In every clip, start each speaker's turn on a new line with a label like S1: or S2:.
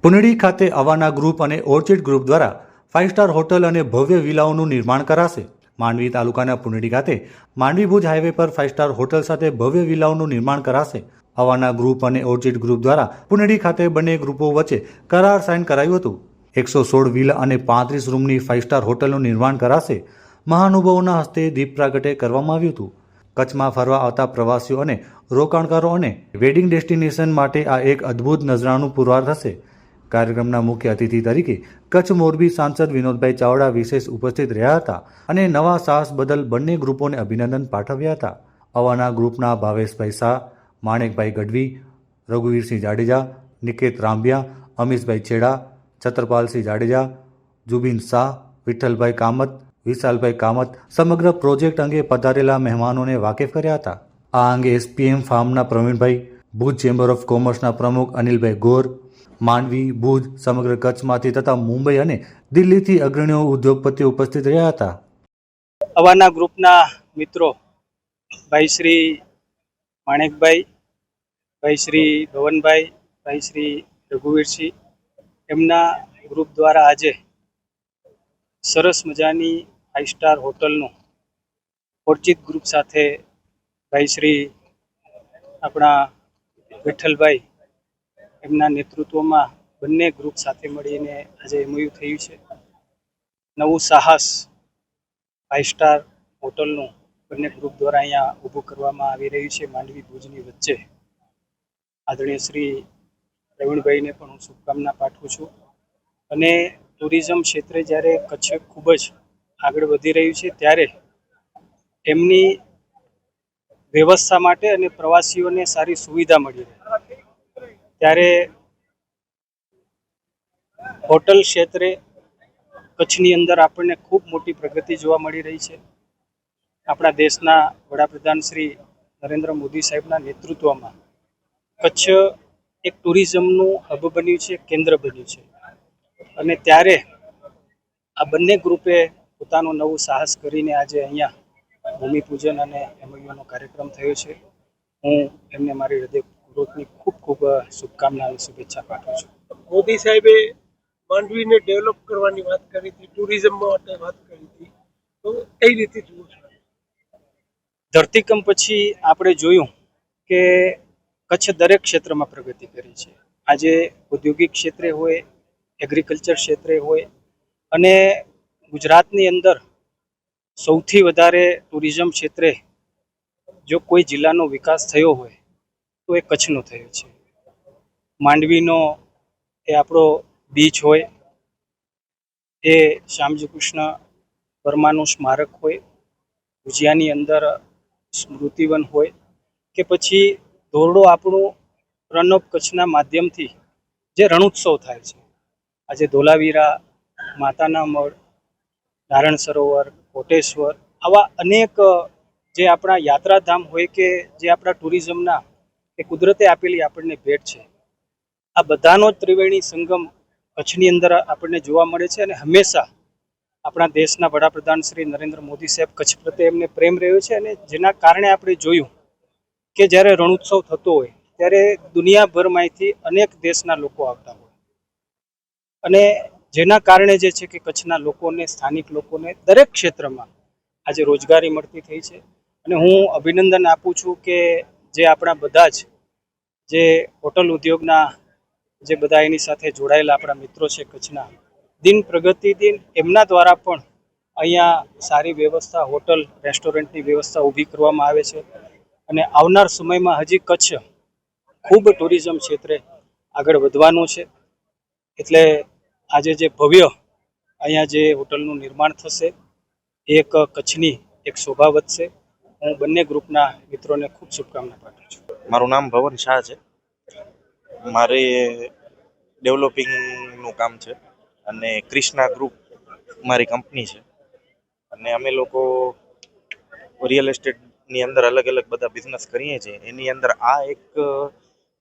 S1: પુનડી ખાતે અવાના ગ્રુપ અને orchid group દ્વારા 5 સ્ટાર હોટલ અને ભવ્ય વિલાઓનું નિર્માણ કરાશે. માંડવી તાલુકાના પુનડી ખાતે માંડવી ભુજ હાઈવે પર 5 સ્ટાર હોટલ સાથે ભવ્ય વિલાઓનું નિર્માણ કરાશે. અવાના ગ્રુપ અને ઓર્ચિડ ગ્રુપ દ્વારા પુનડી ખાતે બંને ગ્રુપો વચ્ચે કરાર સાઇન કરાયું હતું. 116 વિલા અને 35 રૂમની 5 સ્ટાર હોટલનું નિર્માણ કરાશે. મહાનુભાવોના હસ્તે દીપ પ્રાગટ્ય કરવામાં આવ્યું હતું. કચ્છમાં ફરવા આવતા પ્રવાસીઓ અને રોકાણકારો અને વેડિંગ ડેસ્ટિનેશન માટે આ એક અદ્ભુત નજરાનું પુરવાર થશે. કાર્યક્રમના મુખ્ય અતિથિ તરીકે કચ્છ મોરબી સાંસદ વિનોદભાઈ ચાવડા વિશેષ ઉપસ્થિત રહ્યા હતા અને નવા સાહસ બદલ બંને ગ્રુપોને અભિનંદન પાઠવ્યા હતા. અવાના ગ્રુપના ભાવેશભાઈ શાહ, માણેકભાઈ ગઢવી, રઘુવીરસિંહ જાડેજા, નિકેત રાંભિયા, અમીશભાઈ છેડા, છત્રપાલસિંહ જાડેજા, જુબીન શાહ, વિઠ્ઠલભાઈ કામત, વિશાલભાઈ કામત સમગ્ર પ્રોજેક્ટ અંગે પધારેલા મહેમાનોને વાકેફ કર્યા હતા. આ અંગે એસપીએમ ફાર્મના પ્રવીણભાઈ, ભુજ ચેમ્બર ઓફ કોમર્સના પ્રમુખ અનિલભાઈ ગોર, માંડવી, ભુજ, સમગ્ર કચ્છમાંથી તથા મુંબઈ અને દિલ્હીથી અગ્રણીઓ ઉદ્યોગપતિઓ ઉપસ્થિત રહ્યા હતા.
S2: અવાના ગ્રુપના મિત્રો ભાઈ શ્રી માણેકભાઈ, ભાઈ શ્રી ભવનભાઈ, ભાઈ શ્રી રઘુવીરસિંહ, એમના ગ્રુપ દ્વારા આજે સરસ મજાની 5 સ્ટાર હોટલનું ઓર્ચિડ ગ્રુપ સાથે ભાઈ શ્રી આપણા વિઠ્ઠલભાઈ એમના નેતૃત્વમાં બંને ગ્રુપ સાથે મળીને આજે એમઓયુ થયું છે. નવું સાહસ 5 સ્ટાર હોટલનું બંને ગ્રુપ દ્વારા અહીંયા ઊભું કરવામાં આવી રહ્યું છે માંડવી ભુજની વચ્ચે. આદરણીય શ્રી પ્રવીણભાઈને પણ હું શુભકામના પાઠવું છું. અને ટુરિઝમ ક્ષેત્રે જ્યારે કચ્છ ખૂબ જ આગળ વધી રહ્યું છે ત્યારે એમની વ્યવસ્થા માટે અને પ્રવાસીઓને સારી સુવિધા મળી રહે ત્યારે હોટલ ક્ષેત્રે કચ્છની અંદર આપણને ખૂબ મોટી પ્રગતિ જોવા મળી રહી છે. આપણા દેશના વડાપ્રધાન શ્રી નરેન્દ્ર મોદી સાહેબના નેતૃત્વમાં કચ્છ એક ટુરિઝમનું હબ બન્યું છે, કેન્દ્ર બન્યું છે. અને ત્યારે આ બંને ગ્રુપે પોતાનું નવું સાહસ કરીને આજે અહીંયા ભૂમિપૂજન અને એમઓયુનો કાર્યક્રમ થયો છે. હું એમને મારી હૃદયપૂર્વકની ખૂબ ખૂબ શુભકામના અને શુભેચ્છા પાઠવું છું.
S3: મોદી સાહેબે માંડવીને ડેવલપ કરવાની વાત કરી હતી, ટુરિઝમ માટે વાત કરી હતી, તો કઈ રીતે જુઓ છો?
S2: ધરતીકંપ પછી આપણે જોયું કે કચ્છ દરેક ક્ષેત્રમાં પ્રગતિ કરી છે. આજે ઔદ્યોગિક ક્ષેત્રે હોય, એગ્રીકલ્ચર ક્ષેત્રે હોય, અને ગુજરાતની અંદર સૌથી વધારે ટુરિઝમ ક્ષેત્રે જો કોઈ જિલ્લાનો વિકાસ થયો હોય તો એ કચ્છનો થયો છે. માંડવીનો એ આપણો બીચ હોય, એ શ્યામજી કૃષ્ણ વર્માનું સ્મારક હોય, ભુજિયાની અંદર સ્મૃતિવન હોય, કે પછી ધોરડો આપણું રન ઓફ કચ્છના માધ્યમથી જે રણોત્સવ થાય છે. આજે ધોલાવીરા, માતાના મઢ, નારાયણ સરોવર, કોટેશ્વર, આવા અનેક જે આપણા યાત્રાધામ હોય કે જે આપણા ટુરિઝમના એ કુદરતે આપેલી આપણને ભેટ છે, આ બધાનો ત્રિવેણી સંગમ કચ્છની અંદર આપણને જોવા મળે છે. અને હંમેશા આપણા દેશના વડાપ્રધાન શ્રી નરેન્દ્ર મોદી સાહેબ કચ્છ પ્રત્યે એમને પ્રેમ રહ્યો છે. અને જેના કારણે આપણે જોયું કે જ્યારે રણોત્સવ થતો હોય ત્યારે દુનિયાભરમાંથી અનેક દેશના લોકો આવતા હોય, અને જેના કારણે જે છે કે કચ્છના લોકોને, સ્થાનિક લોકોને દરેક ક્ષેત્રમાં આજે રોજગારી મળતી થઈ છે. અને હું અભિનંદન આપું છું કે જે આપણા બધા જ જે હોટલ ઉદ્યોગના જે બધા એની સાથે જોડાયેલા આપણા મિત્રો છે કચ્છના, દિન પ્રગતિ દિન એમના દ્વારા પણ અહીંયા સારી વ્યવસ્થા, હોટલ રેસ્ટોરન્ટની વ્યવસ્થા ઊભી કરવામાં આવે છે. અને આવનાર સમયમાં હજી કચ્છ ખૂબ ટુરિઝમ ક્ષેત્રે આગળ વધવાનું છે. એટલે આજે જે ભવ્ય અહીંયા જે હોટલનું નિર્માણ થશે એ એક કચ્છની એક શોભા વધશે. હું બંને ગ્રુપના મિત્રોને ખૂબ શુભકામના પાઠવું છું.
S4: મારું નામ ભવન શાહ છે. મારે ડેવલપિંગનું કામ છે અને ક્રિષ્ના ગ્રુપ મારી કંપની છે. અને અમે લોકો રિયલ એસ્ટેટની અંદર અલગ અલગ બધા બિઝનેસ કરીએ છીએ. એની અંદર આ એક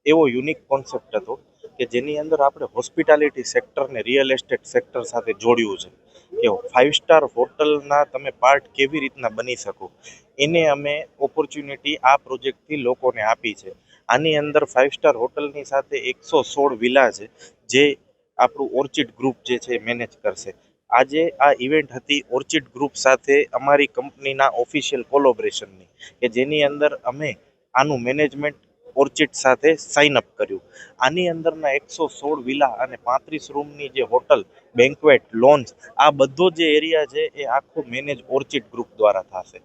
S4: એવો યુનિક કોન્સેપ્ટ હતો કે જેની અંદર આપણે હોસ્પિટાલિટી સેક્ટરને રિયલ એસ્ટેટ સેક્ટર સાથે જોડ્યું છે કે 5 સ્ટાર હોટલના તમે પાર્ટ કેવી રીતના બની શકો, એને અમે ઓપોર્ચ્યુનિટી આ પ્રોજેક્ટથી લોકોને આપી છે. આની અંદર 5 સ્ટાર હોટલની સાથે 116 વિલા છે જે આપણું ઓર્ચિડ ગ્રુપ જે છે મેનેજ કરશે. આજે આ ઇવેન્ટ હતી ઓર્ચિડ ગ્રુપ સાથે અમારી કંપનીના ઓફિશિયલ કોલોબરેશનની, કે જેની અંદર અમે આનું મેનેજમેન્ટ ઓર્ચિડ સાથે સાઇન અપ કર્યું. આની અંદરના 116 વિલા અને 35 રૂમની જે હોટલ, બેન્ક્વેટ, લોન્જ, આ બધો જે એરિયા છે એ આખો મેનેજ ઓર્ચિડ ગ્રુપ દ્વારા થશે.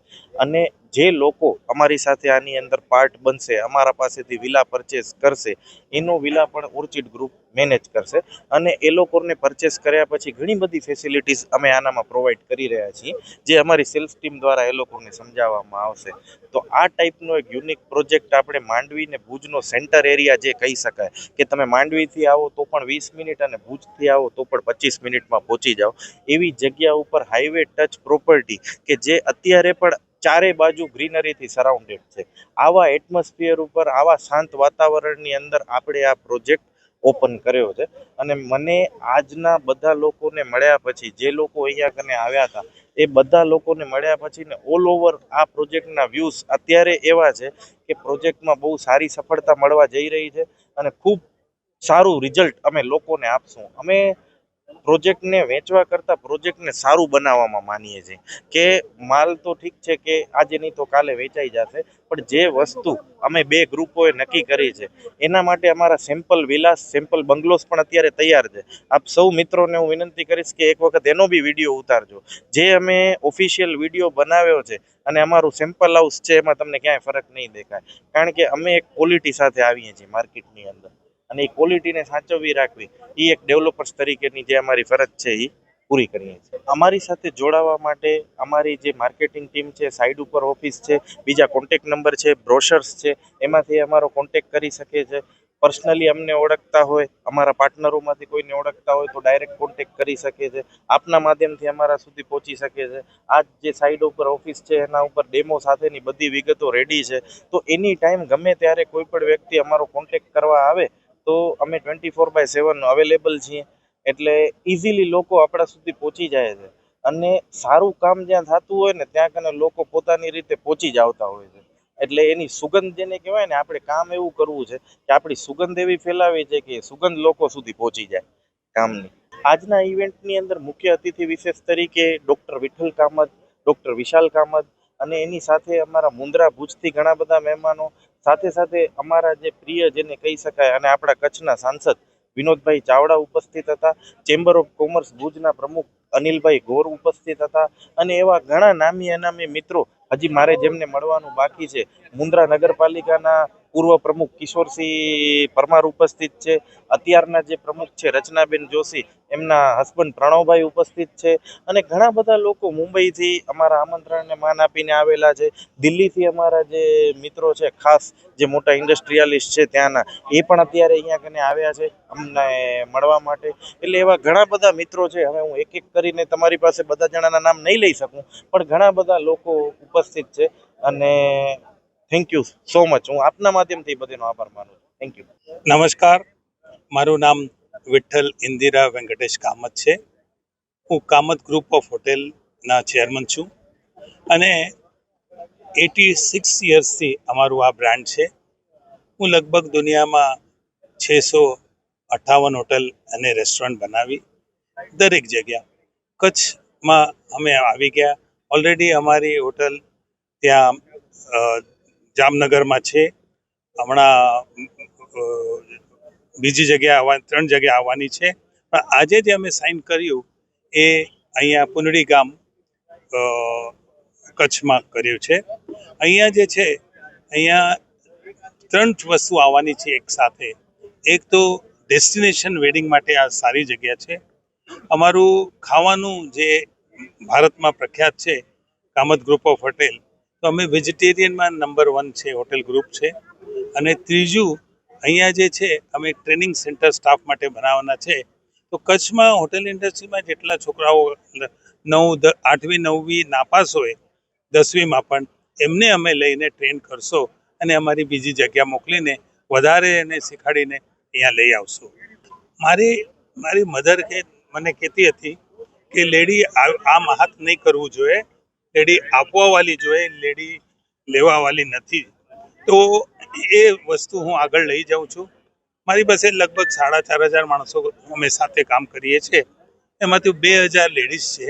S4: અને જે લોકો અમારી સાથે આની અંદર પાર્ટ બનશે, અમારા પાસેથી વિલા પરચેસ કરશે, એનો વિલા પણ ઓર્ચિડ ગ્રુપ મેનેજ કરશે. અને એ લોકોને પરચેસ કર્યા પછી ઘણી બધી ફેસિલિટીઝ અમે આનામાં પ્રોવાઈડ કરી રહ્યા છીએ, જે અમારી સેલ્સ ટીમ દ્વારા એ લોકોને સમજાવવામાં આવશે. તો આ ટાઈપનો એક યુનિક પ્રોજેક્ટ આપણે માંડવી ને ભુજનો સેન્ટર એરિયા જે કહી શકાય, કે તમે માંડવીથી આવો તો પણ 20 મિનિટ અને ભુજથી આવો તો પણ 25 મિનિટમાં પહોંચી જાઓ, એવી જગ્યા ઉપર હાઈવે ટચ પ્રોપર્ટી કે જે અત્યારે પણ ચારે બાજુ ગ્રીનરીથી સરાઉન્ડેડ છે, આવા એટમોસ્ફિયર ઉપર આવા શાંત વાતાવરણની અંદર આપણે આ પ્રોજેક્ટ ઓપન કર્યો છે. અને મને આજના બધા લોકોને મળ્યા પછી, જે લોકો અહીંયા કને આવ્યા હતા એ બધા લોકોને મળ્યા પછી ને ઓલ ઓવર આ પ્રોજેક્ટના વ્યૂઝ અત્યારે એવા છે કે પ્રોજેક્ટમાં બહુ સારી સફળતા મળવા જઈ રહી છે અને ખૂબ સારું રિઝલ્ટ અમે લોકોને આપશું. અમે પ્રોજેક્ટને વેચવા કરતાં પ્રોજેક્ટને સારું બનાવવામાં માનીએ છીએ, કે માલ તો ઠીક છે કે આજે નહીં તો કાલે વેચાઈ જશે, પણ જે વસ્તુ અમે બે ગ્રુપોએ નક્કી કરી છે એના માટે અમારા સેમ્પલ વિલાસ, સેમ્પલ બંગલોસ પણ અત્યારે તૈયાર છે. આપ સૌ મિત્રોને હું વિનંતી કરીશ કે એક વખત એનો બી વિડીયો ઉતારજો. જે અમે ઓફિશિયલ વિડીયો બનાવ્યો છે અને અમારું સેમ્પલ હાઉસ છે એમાં તમને ક્યાંય ફરક નહીં દેખાય, કારણ કે અમે એક ક્વોલિટી સાથે આવીએ છીએ માર્કેટની અંદર, અને એ ક્વોલિટીને સાચવવી રાખવી એ એક ડેવલપર્સ તરીકેની જે અમારી ફરજ છે એ પૂરી કરીએ છીએ. અમારી સાથે જોડાવા માટે અમારી જે માર્કેટિંગ ટીમ છે, સાઇડ ઉપર ઓફિસ છે, બીજા કોન્ટેક્ટ નંબર છે, બ્રોશર્સ છે, એમાંથી અમારો કોન્ટેક્ટ કરી શકે છે. પર્સનલી અમને ઓળખતા હોય, અમારા પાર્ટનરોમાંથી કોઈને ઓળખતા હોય તો ડાયરેક્ટ કોન્ટેક્ટ કરી શકે છે. આપના માધ્યમથી અમારા સુધી પહોંચી શકે છે. આ જે સાઇડ ઉપર ઓફિસ છે એના ઉપર ડેમો સાથેની બધી વિગતો રેડી છે, તો એની ટાઈમ ગમે ત્યારે કોઈ પણ વ્યક્તિ અમારો કોન્ટેક્ટ કરવા આવે તો અમે 24/7 અવેલેબલ છીએ. એટલે ઇઝીલી લોકો આપણા સુધી પહોંચી જાય છે, અને સારું કામ જ્યાં થતું હોય ને ત્યાં કને લોકો પોતાની રીતે પહોંચી જ આવતા હોય છે. એટલે એની સુગંધ જેને કહેવાય ને, આપણે કામ એવું કરવું છે કે આપણી સુગંધ એવી ફેલાવી છે કે સુગંધ લોકો સુધી પહોંચી જાય કામની. આજના ઇવેન્ટની અંદર મુખ્ય અતિથિ વિશેષ તરીકે ડૉક્ટર વિઠ્ઠલ કામત, ડૉક્ટર વિશાલ કામત અને એની સાથે અમારા મુન્દ્રા ભુજથી ઘણા બધા મહેમાનો, સાથે સાથે અમારા જે પ્રિય જેને કહી શકાય અને આપણા કચ્છના સાંસદ વિનોદભાઈ ચાવડા ઉપસ્થિત હતા. ચેમ્બર ઓફ કોમર્સ ભુજના પ્રમુખ અનિલભાઈ ગોર ઉપસ્થિત હતા, અને એવા ઘણા નામી અનામી મિત્રો હજી મારે જેમને મળવાનું બાકી છે. મુન્દ્રા નગરપાલિકાના પૂર્વ પ્રમુખ કિશોરસિંહ પરમાર ઉપસ્થિત છે. અત્યારના જે પ્રમુખ છે રચનાબેન જોશી, એમના હસબન્ડ પ્રણવભાઈ ઉપસ્થિત છે, અને ઘણા બધા લોકો મુંબઈથી અમારા આમંત્રણને માન આપીને આવેલા છે. દિલ્હીથી અમારા જે મિત્રો છે, ખાસ જે મોટા ઇન્ડસ્ટ્રીયાલિસ્ટ છે ત્યાંના, એ પણ અત્યારે અહીંયા કને આવ્યા છે અમને મળવા માટે. એટલે એવા ઘણા બધા મિત્રો છે. હવે હું એક એક કરીને તમારી પાસે બધા જણાના નામ નહીં લઈ શકું, પણ ઘણા બધા લોકો ઉપસ્થિત છે. અને થેન્ક યુ સો મચ. હું આપના માધ્યમથી બધાનો આભાર માનું છું. Thank you.
S5: નમસ્કાર, મારું નામ વિઠ્ઠલ ઇન્દિરા વેંકટેશ કામત છે. હું કામત ગ્રુપ ઓફ હોટેલના ચેરમેન છું, અને 86 યર્સથી અમારું આ બ્રાન્ડ છે. હું લગભગ દુનિયામાં 658 હોટલ અને રેસ્ટોરન્ટ બનાવી, દરેક જગ્યા. કચ્છમાં અમે આવી ગયા. ઓલરેડી અમારી હોટલ ત્યાં જામનગરમાં છે. હમણાં બીજી જગ્યાએ 3 જગ્યાએ આવવાની છે. પણ આજે જે અમે સાઇન કર્યું એ અહીંયા પુનડી ગામ કચ્છમાં કર્યું છે. અહીંયા જે છે, અહીંયા 3 વસ્તુ આવવાની છે એક સાથે. એક તો ડેસ્ટિનેશન વેડિંગ માટે આ સારી જગ્યા છે. અમારું ખાવાનું જે ભારતમાં પ્રખ્યાત છે, કામત ગ્રુપ ઓફ હોટેલ, તો અમે વેજીટેરિયનમાં નંબર 1 છે, હોટેલ ગ્રુપ છે. અને ત્રીજું, અહીંયા જે છે અમે ટ્રેનિંગ સેન્ટર સ્ટાફ માટે બનાવવાના છે. તો કચ્છમાં હોટેલ ઇન્ડસ્ટ્રીમાં જેટલા છોકરાઓ 8મી 9મી નાપાસ હોય, 10મીમાં પણ, એમને અમે લઈને ટ્રેન કરશો અને અમારી બીજી જગ્યા મોકલીને વધારે એને શીખવાડીને અહીંયા લઈ આવશો. મારી મધર મને કહેતી હતી કે લેડી આમ હાથ નહીં કરવું જોઈએ, લેડી આપવાવાળી જોઈએ, લેડી લેવાવાળી નથી. તો એ વસ્તુ હું આગળ લઈ જાઉં છું. મારી પાસે લગભગ 4,500 માણસો અમે સાથે કામ કરીએ છીએ, એમાંથી 2,000 લેડીઝ છે.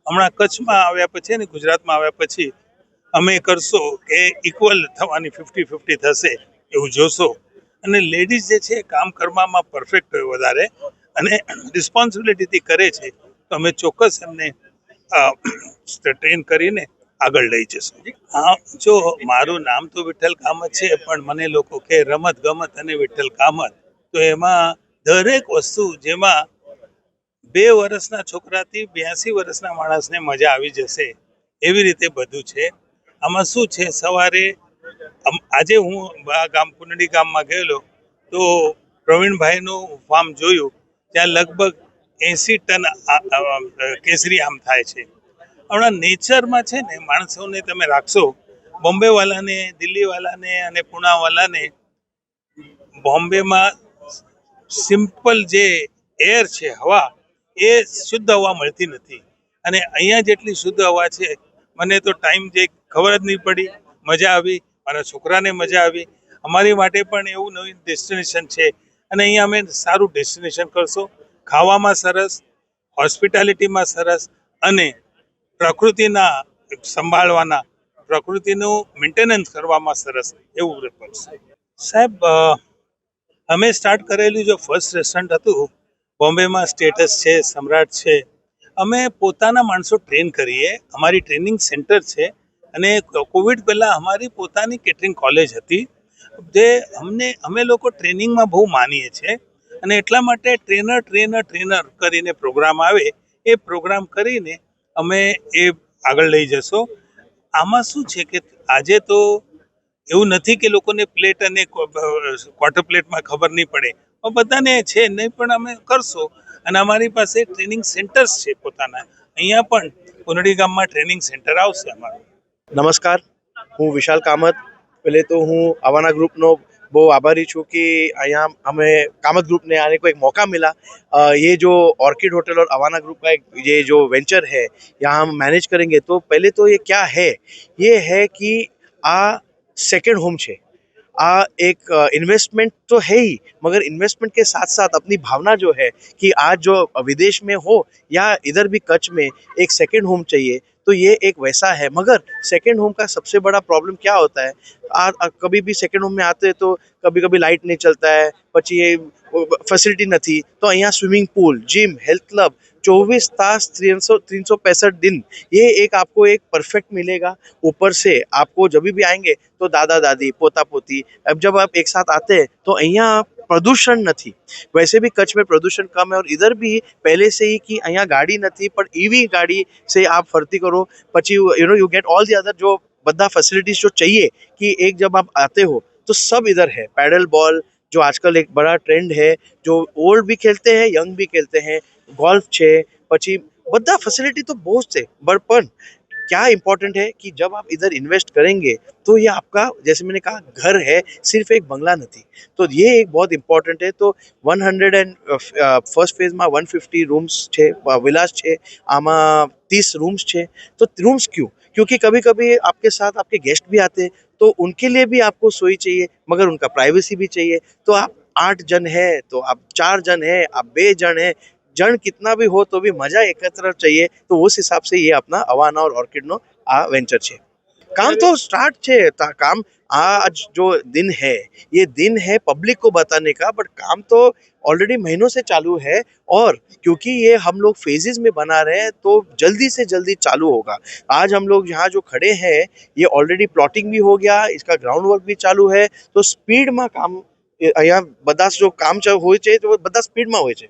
S5: હમણાં કચ્છમાં આવ્યા પછી અને ગુજરાતમાં આવ્યા પછી અમે કરશો કે ઇક્વલ થવાની 50-50 થશે એવું જોશો. અને લેડીઝ જે છે કામ કરવામાં પરફેક્ટ હોય વધારે અને રિસ્પોન્સિબિલિટીથી કરે છે, તો અમે ચોક્કસ એમને ટ્રેન કરીને આગળ લઈ જશું. હા, જો મારું નામ તો વિઠ્ઠલ કામત છે, પણ મને લોકો કે રમત ગમત અને વિઠ્ઠલ કામત, તો એમાં દરેક વસ્તુ જેમાં 2 વર્ષના છોકરાથી 82 વર્ષના માણસને મજા આવી જશે એવી રીતે બધું છે. આમાં શું છે, સવારે આજે હું આ ગામ કુંડળી ગામમાં ગયેલો તો પ્રવીણભાઈનું ફાર્મ જોયું, ત્યાં લગભગ 80 ટન કેસરી આમ થાય છે. હમણાં નેચરમાં છે ને, માણસોને તમે રાખશો, બોમ્બેવાલાને, દિલ્હીવાલાને અને પુણાવાલાને બોમ્બેમાં સિમ્પલ જે એર છે, હવા, એ શુદ્ધ હવા મળતી નથી. અને અહીંયા જેટલી શુદ્ધ હવા છે, મને તો ટાઈમ જે ખબર જ નહીં પડી, મજા આવી, મારા છોકરાને મજા આવી. અમારી માટે પણ એવું નવી ડેસ્ટિનેશન છે અને અહીંયા અમે સારું ડેસ્ટિનેશન કરશો. ખાવામાં સરસ, હોસ્પિટાલિટીમાં સરસ અને પ્રકૃતિના સંભાળવાના, પ્રકૃતિનું મેન્ટેનન્સ કરવામાં સરસ એવું કરશે. સાહેબ, અમે સ્ટાર્ટ કરેલું જો ફર્સ્ટ રેસ્ટોરન્ટ હતું બોમ્બેમાં, સ્ટેટસ છે, સમ્રાટ છે, અમે પોતાના માણસો ટ્રેન કરીએ, અમારી ટ્રેનિંગ સેન્ટર છે. અને કોવિડ પહેલાં અમારી પોતાની કેટરિંગ કોલેજ હતી, જે અમે લોકો ટ્રેનિંગમાં બહુ માનીએ છીએ. અને એટલા માટે ટ્રેનર કરીને પ્રોગ્રામ આવે, એ પ્રોગ્રામ કરીને અમે એ આગળ લઈ જશો. આમાં શું છે કે આજે તો એવું નથી કે લોકોને પ્લેટ અને ક્વાર્ટર પ્લેટમાં ખબર નહીં પડે, પણ બધાને છે નહીં, પણ અમે કરશો. અને અમારી પાસે ટ્રેનિંગ સેન્ટર્સ છે પોતાના. અહીંયા પણ કુંડળી ગામમાં ટ્રેનિંગ સેન્ટર આવશે અમારું.
S6: નમસ્કાર, હું વિશાલ કામત. પહેલે તો હું અવાના ગ્રુપનો બહુ આભારી છું कि यहाँ हमें कामत ग्रुप ने आने को एक मौका मिला. ये जो ऑर्किड होटल और अवाना ग्रुप का एक ये जो वेंचर है, यहाँ हम मैनेज करेंगे. तो पहले तो ये क्या है, ये है कि आ सेकंड होम છે. आ एक इन्वेस्टमेंट तो है ही, मगर इन्वेस्टमेंट के साथ साथ अपनी भावना जो है कि आज जो विदेश में हो या इधर भी कच्छ में एक सेकंड होम चाहिए, तो ये एक वैसा है. मगर सेकंड होम का सबसे बड़ा प्रॉब्लम क्या होता है, कभी भी सेकंड होम में आते हैं तो कभी कभी लाइट नहीं चलता है, પછી એ ફેસિલિટી નથી. तो અહીંયા swimming pool, gym, health club 24 तास 365 दिन, ये एक आपको एक परफेक्ट मिलेगा. ऊपर से आपको जब भी आएंगे तो दादा दादी, पोता पोती, अब जब आप एक साथ आते हैं तो અહીંયા પ્રદૂષણ નથી. वैसे भी कच्छ में प्रदूषण कम है और इधर भी पहले से ही कि અહીંયા ગાડી નથી, પણ ईवी गाड़ी से आप फरती करो, પછી you get all the other जो બધા फैसिलिटीज जो चाहिए कि एक जब आप आते हो तो सब इधर है. पैडल बॉल जो आजकल एक बड़ा ट्रेंड है, जो ओल्ड भी खेलते हैं, यंग भी खेलते हैं, गोल्फ છે, પછી બધા फैसिलिटी तो बहुत છે. પણ क्या इम्पोर्टेंट है कि जब आप इधर इन्वेस्ट करेंगे तो ये आपका, जैसे मैंने कहा, घर है, सिर्फ एक बंगला नहीं. तो ये एक बहुत इम्पोर्टेंट है. तो 100 एंड फर्स्ट फेज में 150 रूम्स છે, विलास છે, आमा 30 रूम्स છે. तो रूम्स क्यों? क्योंकि कभी कभी आपके साथ आपके गेस्ट भी आते हैं, तो उनके लिए भी आपको सोई चाहिए, मगर उनका प्राइवेसी भी चाहिए. तो आप 8 जन है, तो आप 4 जन है, आप 2 जन है, जन कितना भी हो तो भी मजा एकत्र चाहिए. तो उस हिसाब से ये अपना अवाना और ऑर्किड नो आ वेंचर છે. काम तो स्टार्ट છે. काम आज जो दिन है, ये दिन है पब्लिक को बताने का, बट काम तो ऑलरेडी महीनों से चालू है. और क्योंकि ये हम लोग फेजेस में बना रहे हैं तो जल्दी से जल्दी चालू होगा. आज हम लोग यहाँ जो खड़े हैं, ये ऑलरेडी प्लॉटिंग भी हो गया, इसका ग्राउंड वर्क भी चालू है. तो स्पीड में काम અહીંયા બધા जो काम હોય છે તો બધા સ્પીડમાં હોય છે.